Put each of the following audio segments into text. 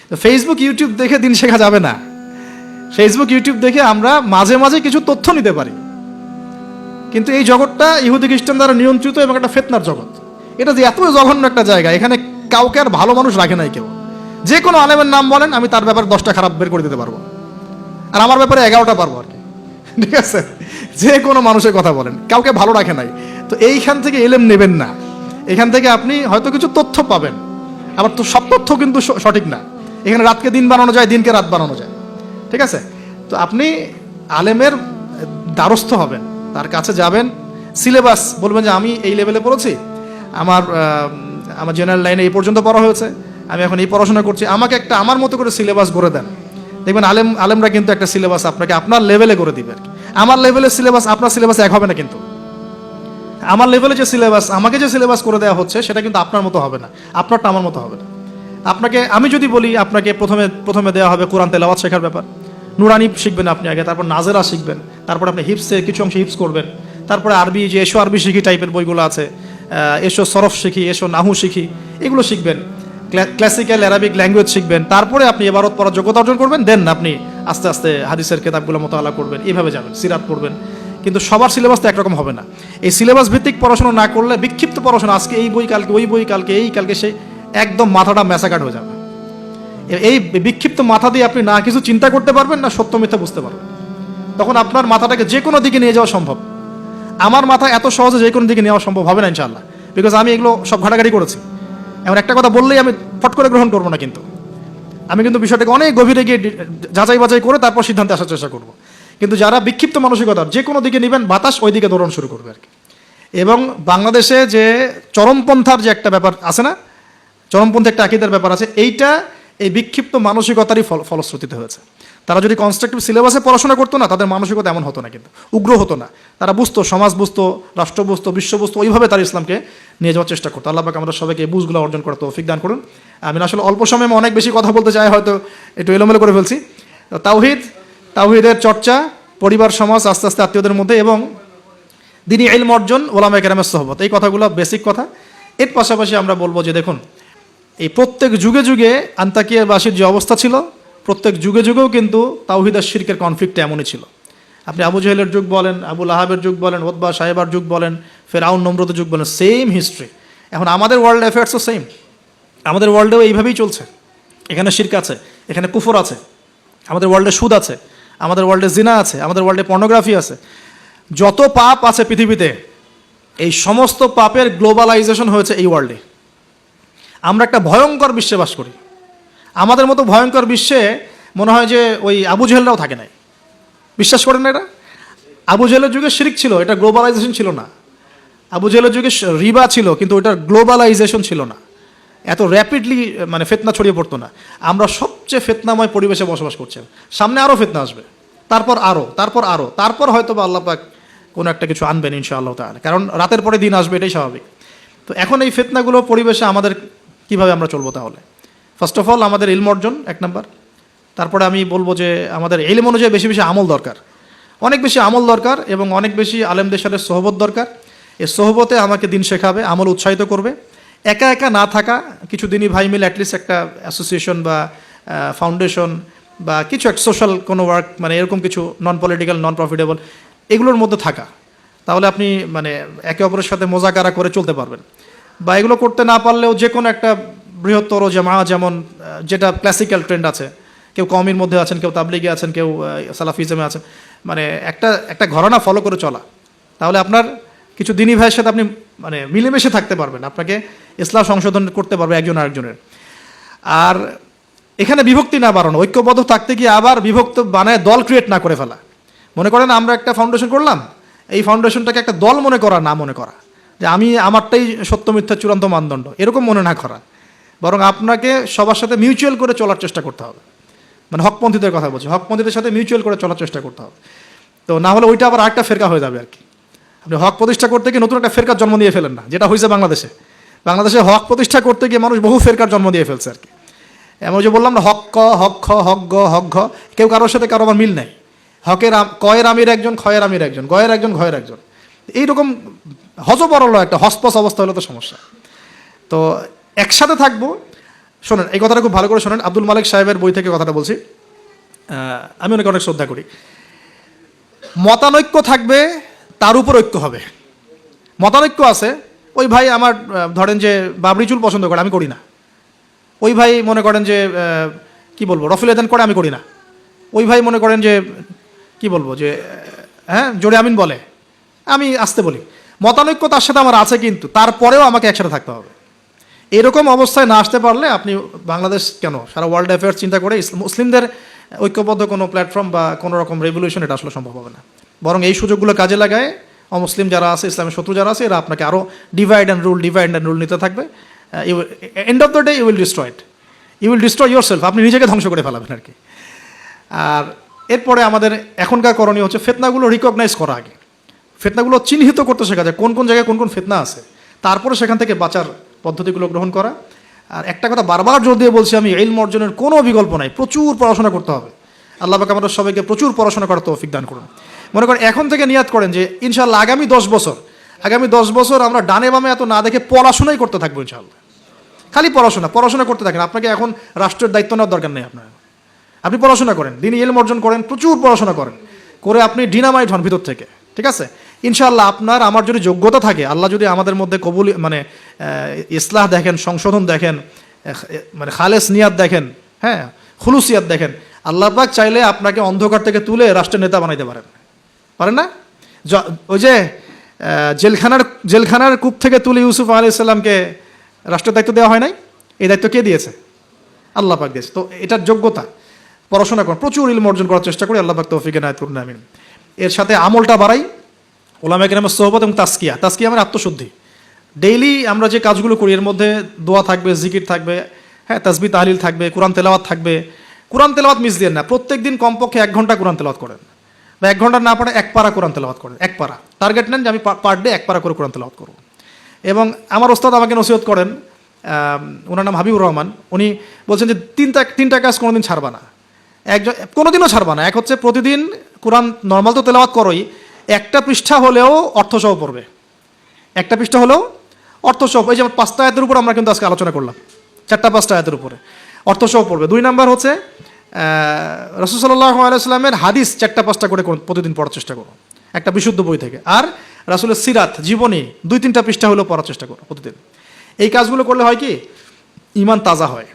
তো Facebook YouTube দেখে দিন শেখা যাবে না। ফেসবুক ইউটিউব দেখে আমরা মাঝে মাঝে কিছু তথ্য নিতে পারি, কিন্তু এই জগৎটা ইহুদি খ্রিস্টান দ্বারা নিয়ন্ত্রিত এবং একটা ফিতনার জগৎ। এটা যে এত জঘন্য একটা জায়গা, এখানে কাউকে আর ভালো মানুষ রাখে নাই কেউ। যে কোনো আলেমের নাম বলেন, আমি তার ব্যাপারে 10টা খারাপ বের করে দিতে পারবো, আর আমার ব্যাপারে 11টা পারবো আর কি, ঠিক আছে? যে কোনো মানুষের কথা বলেন, কাউকে ভালো রাখে নাই। তো এইখান থেকে এলেম নেবেন না। এখান থেকে আপনি হয়তো কিছু তথ্য পাবেন, আবার তো সব তথ্য কিন্তু সঠিক না। এখানে রাতকে দিন বানানো যায়, দিনকে রাত বানানো যায়, ঠিক আছে? তো আপনি আলেমের দ্বারস্থ হবেন, তার কাছে যাবেন, সিলেবাস বলবেন যে আমি এই লেভেলে পড়েছি, আমার জেনারেল লাইনে এই পর্যন্ত পড়া হয়েছে, আমি এখন এই পড়াশোনা করছি, আমাকে একটা আমার মতো করে সিলেবাস করে দেন। দেখবেন আলেমরা কিন্তু একটা সিলেবাস আপনাকে আপনার লেভেলে করে দিবে আর কি। আমার লেভেলের সিলেবাস আপনার সিলেবাস এক হবে না, কিন্তু আমার লেভেলে যে সিলেবাস, আমাকে যে সিলেবাস করে দেওয়া হচ্ছে, সেটা কিন্তু আপনার মতো হবে না, আপনারটা আমার মতো হবে না। আপনাকে আমি যদি বলি, আপনাকে প্রথমে দেওয়া হবে কোরআন তেলাওয়াত শেখার ব্যাপার, নুরানি শিখবেন আপনি আগে, তারপর নাজেরা শিখবেন, তারপর আপনি হিপসে কিছু অংশ হিপস করবেন, তারপরে আরবি, যে এসো আরবি শিখি টাইপের বইগুলো আছে, এসো সরফ শিখি, এসো নাহু শিখি, এগুলো শিখবেন, ক্লাসিক্যাল অ্যারাবিক ল্যাঙ্গুয়েজ শিখবেন, তারপরে আপনি এবারত পড়ার যোগ্যতা অর্জন করবেন, দেন আপনি আস্তে আস্তে হাদিসের কিতাবগুলো মোতালা করবেন, এইভাবে যাবেন, সিরাত পড়বেন। কিন্তু সবার সিলেবাস তো একরকম হবে না। এই সিলেবাস ভিত্তিক পড়াশোনা না করলে, বিক্ষিপ্ত পড়াশোনা, আজকে এই বই, কালকে ওই বই, কালকে এই, কালকে সেই, একদম মাথাটা ম্যাসাকাট হয়ে যাবে। এই বিক্ষিপ্ত মাথা দিয়ে আপনি না কিছু চিন্তা করতে পারবেন, না সত্য মিথ্যা বুঝতে পারবেন। তখন আপনার মাথাটাকে যে কোনো দিকে নিয়ে যাওয়া সম্ভব। আমার মাথা এত সহজে যে কোনো দিকে নেওয়া সম্ভব হবে না ইনশাআল্লাহ, বিকজ আমি এগুলো সব ঘাটাঘাটি করেছি। এমন একটা কথা বললেই আমি ফট করে গ্রহণ করবো না, কিন্তু আমি কিন্তু বিষয়টাকে অনেক গভীরে গিয়ে যাচাই বাছাই করে তারপর সিদ্ধান্তে আসার চেষ্টা করব। কিন্তু যারা বিক্ষিপ্ত মানসিকতার, যে কোনো দিকে নেবেন, বাতাস ওই দিকে দৌড়ানো শুরু করবে আর কি। এবং বাংলাদেশে যে চরমপন্থার যে একটা ব্যাপার আছে না, চরমপন্থী একটা আকীদার ব্যাপার আছে, এইটা এই বিক্ষিপ্ত মানসিকতারই ফলশ্রুতিতে হয়েছে। তারা যদি কনস্ট্রাকটিভ সিলেবাসে পড়াশোনা করতো না, তাদের মানসিকতা এমন হতো না, কিন্তু উগ্র হতো না। তারা বুঝতো, সমাজ বুঝতো, রাষ্ট্র বুঝতো, বিশ্ব বুঝতো, ওইভাবে তারা ইসলামকে নিয়ে যাওয়ার চেষ্টা করতো। আল্লাহ পাক আমাদের সবাইকে এই বুঝগুলো অর্জন করতে তৌফিক দান করুন। আমি আসলে অল্প সময়ে অনেক বেশি কথা বলতে চাই, হয়তো একটু এলোমেলো করে ফেলছি। তাওহীদের চর্চা, পরিবার, সমাজ, আস্তে আস্তে আত্মীয়দের মধ্যে, এবং দ্বীনি ইলম অর্জন, ওলামায়ে কেরামের সোহবত, এই কথাগুলো বেসিক কথা। এর পাশাপাশি আমরা বলবো যে দেখুন, এই প্রত্যেক যুগে যুগে আন্তাকিয়াবাসীর যে অবস্থা ছিল, প্রত্যেক যুগে যুগেও কিন্তু তাওহীদ আর শিরকের কনফ্লিক্ট এমনই ছিল। আপনি আবু জাহেলের যুগ বলেন, আবু লাহাবের যুগ বলেন, উতবা সাহেবার যুগ বলেন, ফেরাউন নমরুদের যুগ বলেন, সেম হিস্ট্রি। এখন আমাদের ওয়ার্ল্ড অ্যাফেয়ার্সও সেম, আমাদের ওয়ার্ল্ডেও এইভাবেই চলছে। এখানে শিরক আছে, এখানে কুফর আছে, আমাদের ওয়ার্ল্ডে সুদ আছে, আমাদের ওয়ার্ল্ডে জিনা আছে, আমাদের ওয়ার্ল্ডে পর্নোগ্রাফি আছে। যত পাপ আছে পৃথিবীতে, এই সমস্ত পাপের গ্লোবালাইজেশন হয়েছে এই ওয়ার্ল্ডে। আমরা একটা ভয়ঙ্কর বিশ্বে বাস করি। আমাদের মতো ভয়ঙ্কর বিশ্বে মনে হয় যে ওই আবু জেহেলরাও থাকে নাই। বিশ্বাস করেন না এটা? আবু জেহেলের যুগে শিরক ছিল, এটা গ্লোবালাইজেশন ছিল না। আবু জেহেলের যুগে রিবা ছিল, কিন্তু ওইটার গ্লোবালাইজেশন ছিল না, এত র্যাপিডলি মানে ফিতনা ছড়িয়ে পড়তো না। আমরা সবচেয়ে ফিতনাময় পরিবেশে বসবাস করছি। সামনে আরও ফিতনা আসবে, তারপর আরও, তারপর হয়তো বা আল্লাহ পাক কোনো একটা কিছু আনবেন ইনশাআল্লাহ তাআলা, কারণ রাতের পরে দিন আসবে, এটাই স্বাভাবিক। তো এখন এই ফিতনাগুলো পরিবেশে আমাদের কীভাবে আমরা চলবো তাহলে? ফার্স্ট অফ অল আমাদের ইলম অর্জন এক নাম্বার। তারপরে আমি বলবো যে আমাদের ইলম অনুযায়ী বেশি বেশি আমল দরকার, অনেক বেশি আমল দরকার, এবং অনেক বেশি আলেমদের সাথে সোহবত দরকার। এই সোহবতে আমাকে দিন শেখাবে, আমল উৎসাহিত করবে। একা একা না থাকা, কিছু দিনই ভাই মিলে অ্যাটলিস্ট একটা অ্যাসোসিয়েশন বা ফাউন্ডেশন বা কিছু এক সোশ্যাল কোনো ওয়ার্ক, মানে এরকম কিছু নন পলিটিক্যাল, নন প্রফিটেবল, এগুলোর মধ্যে থাকা, তাহলে আপনি মানে একে অপরের সাথে মোজাকারা করে চলতে পারবেন। বা এগুলো করতে না পারলেও যে কোনো একটা বৃহত্তর জামা, যেমন যেটা ক্লাসিক্যাল ট্রেন্ড আছে, কেউ কওমির মধ্যে আছেন, কেউ তাবলিগে আছেন, কেউ সালাফিজমে আছেন, মানে একটা ঘরানা ফলো করে চলা, তাহলে আপনার কিছু দিনী ভাইয়ের সাথে আপনি মানে মিলেমিশে থাকতে পারবেন, আপনাকে ইসলাম সংশোধন করতে পারবে একজন আরেকজনের। আর এখানে বিভক্তি না বাড়ানো, ঐক্যবদ্ধ থাকতে গিয়ে আবার বিভক্ত বানায় দল ক্রিয়েট না করে ফেলা। মনে করেন আমরা একটা ফাউন্ডেশন করলাম, এই ফাউন্ডেশনটাকে একটা দল মনে করা, না মনে করা যে আমি আমারটাই সত্য মিথ্যা চূড়ান্ত মানদণ্ড, এরকম মনে না করা, বরং আপনাকে সবার সাথে মিউচুয়াল করে চলার চেষ্টা করতে হবে। মানে হকপন্থীদের কথা বলছি, হকপন্থীদের সাথে মিউচুয়াল করে চলার চেষ্টা করতে হবে। তো না হলে ওইটা আবার আরেকটা ফেরকা হয়ে যাবে আর কি। আপনি হক প্রতিষ্ঠা করতে গিয়ে নতুন একটা ফেরকার জন্ম দিয়ে ফেলেন না, যেটা হয়েছে বাংলাদেশে হক প্রতিষ্ঠা করতে গিয়ে মানুষ বহু ফেরকার জন্ম দিয়ে ফেলছে আর কি। এমন যে বললাম না, হক ক, হক খ, হক গ, হক ঘ, কেউ কারোর সাথে কারো আবার মিল নেই। কয়ের আমির একজন, খয়ের আমির একজন, গয়ের একজন, ঘয়ের একজন, এইরকম হজবরল একটা হসপস অবস্থা হলে তো সমস্যা। তো একসাথে থাকবো, শোনেন, এই কথাটা খুব ভালো করে শোনেন। আব্দুল মালিক সাহেবের বই থেকে কথাটা বলছি, আমি ওনাকে অনেক শ্রদ্ধা করি। মতানৈক্য থাকবে, তার উপর ঐক্য হবে। মতানৈক্য আছে, ওই ভাই আমার ধরেন যে বাবরি চুল পছন্দ করে, আমি করি না। ওই ভাই মনে করেন যে কি বলবো, রফিল আদান করে, আমি করি না। ওই ভাই মনে করেন যে কি বলবো, যে হ্যাঁ জোরে আমিন বলে, আমি আসতে বলি। মতানৈক্য তার সাথে আমার আছে, কিন্তু তারপরেও আমাকে একসাথে থাকতে হবে। এরকম অবস্থায় না আসতে পারলে আপনি বাংলাদেশ কেন, সারা ওয়ার্ল্ড অ্যাফেয়ার্স চিন্তা করে মুসলিমদের ঐক্যবদ্ধ কোনো প্ল্যাটফর্ম বা কোনো রকম রেভলিউশন এটা আসলে সম্ভব হবে না। বরং এই সুযোগগুলো কাজে লাগায় অমুসলিম যারা আছে, ইসলামের শত্রু যারা আছে, এরা আপনাকে আরও ডিভাইড অ্যান্ড রুল নিতে থাকবে। End of the day you will destroy yourself, আপনি নিজেকে ধ্বংস করে ফেলাবেন আর কি। আর এরপরে আমাদের এখনকার করণীয় হচ্ছে ফিতনাগুলো রিকগনাইজ করা আগে, ফিতনাগুলো চিহ্নিত করতে শেখা যায়, কোন কোন জায়গায় কোন কোন ফিতনা আছে, তারপরে সেখান থেকে বাঁচার পদ্ধতিগুলো গ্রহণ করা। আর একটা কথা বারবার জোর দিয়ে বলছি আমি, ইলম অর্জনের কোনো বিকল্প নাই, প্রচুর পড়াশোনা করতে হবে। আল্লাহ পাক আমাদের সবাইকে প্রচুর পড়াশোনা করার তৌফিক দান করুন। মনে করেন এখন থেকে নিয়াত করেন যে ইনশাআল্লাহ আগামী 10 বছর আমরা ডানে বামে এত না দেখে পড়াশোনাই করতে থাকবো ইনশাআল্লাহ। খালি পড়াশোনা করতে থাকেন। আপনাকে এখন রাষ্ট্রের দায়িত্ব নেওয়ার দরকার নেই আপনার। আপনি পড়াশোনা করেন, দিনই ইলম অর্জন করেন, প্রচুর পড়াশোনা করেন, করে আপনি ডিনামাইট হন ভিতর থেকে, ঠিক আছে? ইনশাআল্লাহ আপনার আমার যদি যোগ্যতা থাকে, আল্লাহ যদি আমাদের মধ্যে কবুল মানে ইসলাহ দেখেন, সংশোধন দেখেন, মানে খালেস নিয়াত দেখেন, হ্যাঁ খুলুসিয়াত দেখেন, আল্লাহ পাক চাইলে আপনাকে অন্ধকার থেকে তুলে রাষ্ট্রের নেতা বানাইতে পারেন না? ওই যে জেলখানার কূপ থেকে তুলে ইউসুফ আলাইহিস সালামকে রাষ্ট্রের দায়িত্ব দেওয়া হয় নাই? এই দায়িত্ব কে দিয়েছে? আল্লাহ পাক দিয়েছে। তো এটার যোগ্যতা, পড়াশোনা করেন, প্রচুর ইলম অর্জন করার চেষ্টা করি। আল্লাহ পাক তৌফিক এনায়েত করুন, আমিন। এর সাথে আমলটা বাড়াই, ওলামায়ে কেরামের সোহবত এবং তাসকিয়া মানে আত্মশুদ্ধি। ডেইলি আমরা যে কাজগুলো করি এর মধ্যে দোয়া থাকবে, জিকির থাকবে, হ্যাঁ তাসবিহ তাহলিল থাকবে, কোরআন তেলাওয়াত থাকবে। কোরআন তেলাওয়াত মিস দিয়ে না, প্রত্যেক দিন কমপক্ষে 1 ঘন্টা কোরআন তেলাওয়াত করেন, বা 1 ঘন্টা না পারে 1 পারা কোরআন তেলাওয়াত করেন। 1 পারা টার্গেট নেন যে আমি পার ডে 1 পারা করে কোরআন তেলাওয়াত করব। এবং আমার ওস্তাদ আমাকে নসিহত করেন, ওনার নাম হাবিবুর রহমান, উনি বলছেন যে তিনটা কাজ কোনোদিন ছাড়বা না, কোনোদিনও ছাড়বা না। এক হচ্ছে প্রতিদিন কোরআন নর্মাল তো তেলাওয়াত করোই, একটা পৃষ্ঠা হলেও অর্থসহ পড়বে, একটা পৃষ্ঠা হলেও অর্থসহ। এই যেমন 5টা আয়াতের উপর আমরা কিন্তু আজকে আলোচনা করলাম, 4-5টা আয়াতের উপরে অর্থসহ পড়বে। 2 নাম্বার হচ্ছে রাসূল সাল্লাল্লাহু আলাইহি ওয়াসাল্লামের হাদিস 4-5টা করে প্রতিদিন পড়ার চেষ্টা করো, একটা বিশুদ্ধ বই থেকে। আর রাসূলের সিরাত, জীবনী 2-3টা পৃষ্ঠা হলেও পড়ার চেষ্টা করো প্রতিদিন। এই কাজগুলো করলে হয় কি, ঈমান তাজা হয়।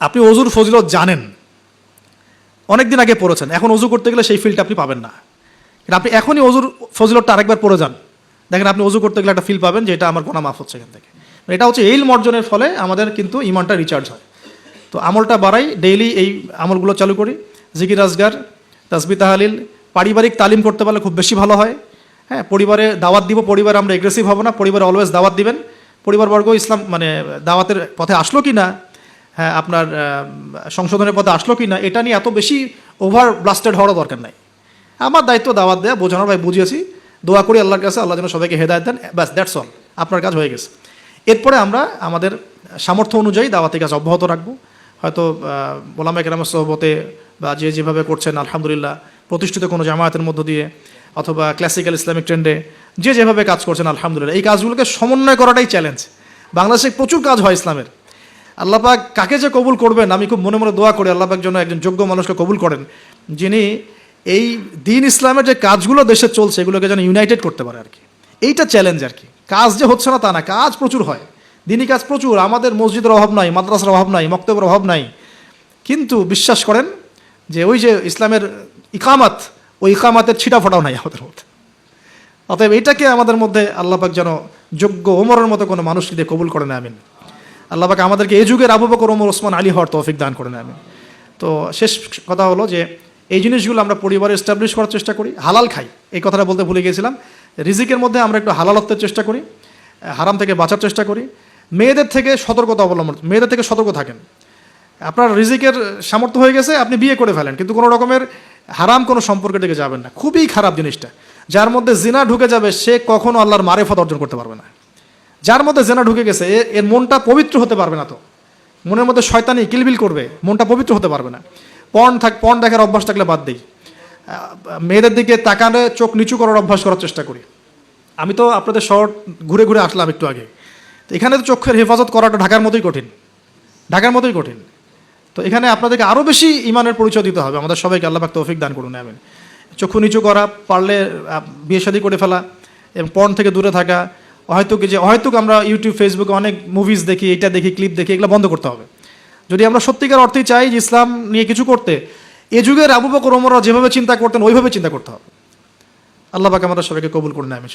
আপনি ওযুর ফজিলত জানেন, অনেক দিন আগে পড়েছেন, এখন ওযু করতে গেলে সেই ফিলটা আপনি পাবেন না। আপনি এখনই ওযুর ফজিলতটা আরেকবার পড়ে যান, দেখেন আপনি ওযু করতে গেলে একটা ফিল পাবেন যে এটা আমার গুনাহ মাফ হচ্ছে এখান থেকে। এটা হচ্ছে ইলম অর্জনের ফলে আমাদের কিন্তু ঈমানটা রিচার্জ হয়। তো আমলটা বাড়াই, ডেইলি এই আমলগুলো চালু করি, জিকির আজগার, তাসবিহ তাহলিল। পারিবারিক তালিম করতে পারলে খুব বেশি ভালো হয়। হ্যাঁ, পরিবারে দাওয়াত দিব, পরিবারে আমরা এগ্রেসিভ হব না, পরিবারে অলওয়েজ দাওয়াত দিবেন। পরিবারবর্গ ইসলাম মানে দাওয়াতের পথে আসলো কি না, হ্যাঁ আপনার সংশোধনের পথে আসলো কি না, এটা নিয়ে এত বেশি ওভার ব্লাস্টেড হওয়ার দরকার নাই। আমার দায়িত্ব দাওয়াত দেয়া, বোঝানোর, ভাই বুঝিয়েছি, দোয়া করি আল্লাহর কাছে, আল্লাহ যেন সবাইকে হেদায়েত দেন, ব্যাস দ্যাটস অল, আপনার কাজ হয়ে গেছে। এরপরে আমরা আমাদের সামর্থ্য অনুযায়ী দাওয়াতের কাজ অব্যাহত রাখবো। হয়তো ওলামায়ে কেরামের সোহবতে বা যেভাবে করছেন আলহামদুলিল্লাহ, প্রতিষ্ঠিত কোনো জামায়াতের মধ্য দিয়ে অথবা ক্লাসিক্যাল ইসলামিক ট্রেন্ডে যেভাবে কাজ করছেন আলহামদুলিল্লাহ, এই কাজগুলোকে সমন্বয় করাটাই চ্যালেঞ্জ। বাংলাদেশে প্রচুর কাজ হয় ইসলামের। আল্লাহ পাক কাকে যে কবুল করবেন, আমি খুব মনে মনে দোয়া করি আল্লাহ পাক যেন একজন যোগ্য মানুষকে কবুল করেন, যিনি এই দিন ইসলামের যে কাজগুলো দেশে চলছে এগুলোকে যেন ইউনাইটেড করতে পারে আর কি। এইটা চ্যালেঞ্জ আর কি। কাজ যে হচ্ছে না তা না, কাজ প্রচুর হয়, দিনই কাজ প্রচুর। আমাদের মসজিদের অভাব নাই, মাদ্রাসার অভাব নাই, মক্তবের অভাব নাই, কিন্তু বিশ্বাস করেন যে ওই যে ইসলামের ইকামাত, ওই ইকামাতের ছিটা ফোটাও নাই আমাদের মধ্যে। অতএব এটাকে আমাদের মধ্যে আল্লাহ পাক যেন যোগ্য ওমরের মতো কোনো মানুষকে দিয়ে কবুল করেন, আমিন। আল্লাহ পাক আমাদেরকে এই যুগের আবু বকর, ওমর, ওসমান, আলী হওয়ার তৌফিক দান করেন, আমিন। তো শেষ কথা হলো যে এই জিনিসগুলো আমরা পরিবারে এস্টাবলিশ করার চেষ্টা করি, হালাল খাই, এই কথাটা বলতে ভুলে গিয়েছিলাম। রিজিকের মধ্যে আমরা একটু হালালত্বের চেষ্টা করি, হারাম থেকে বাঁচার চেষ্টা করি। মেয়েদের থেকে সতর্ক থাকেন। আপনার রিজিকের সামর্থ্য হয়ে গেছে, আপনি বিয়ে করে ফেলেন, কিন্তু কোনো রকমের হারাম কোনো সম্পর্কের দিকে যাবেন না। খুবই খারাপ জিনিসটা। যার মধ্যে জিনা ঢুকে যাবে সে কখনো আল্লাহর মারেফত অর্জন করতে পারবে না। যার মধ্যে জিনা ঢুকে গেছে এর মনটা পবিত্র হতে পারবে না। তো মনের মধ্যে শয়তানি কিলবিল করবে, মনটা পবিত্র হতে পারবে না। পর্ন দেখার অভ্যাস থাকলে বাদ দেই। মেয়েদের দিকে তাকালে চোখ নিচু করার অভ্যাস করার চেষ্টা করি। আমি তো আপনাদের শহর ঘুরে ঘুরে আসলাম একটু আগে, তো এখানে তো চোখের হেফাজত করাটা ঢাকার মতোই কঠিন। ঢাকার মতোই কঠিন। তো এখানে আপনাদেরকে আরও বেশি ইমানের পরিচয় দিতে হবে। আমাদের সবাইকে আল্লাহ পাক তৌফিক দান করুন, আমিন। চক্ষু নিচু করা, পারলে বিয়ে শাদী করে ফেলা এবং পর্ন থেকে দূরে থাকা, অহেতুক আমরা ইউটিউব ফেসবুকে অনেক মুভিজ দেখি, এটা দেখি, ক্লিপ দেখি, এগুলো বন্ধ করতে হবে। যদি আমরা সত্যিকার অর্থেই চাই যে ইসলাম নিয়ে কিছু করতে, এ যুগের আবু বকর ওমররা যেভাবে চিন্তা করতেন ওইভাবে চিন্তা করতে হবে। আল্লাহ পাক আমাদের সবাইকে কবুল করুন, আমিন।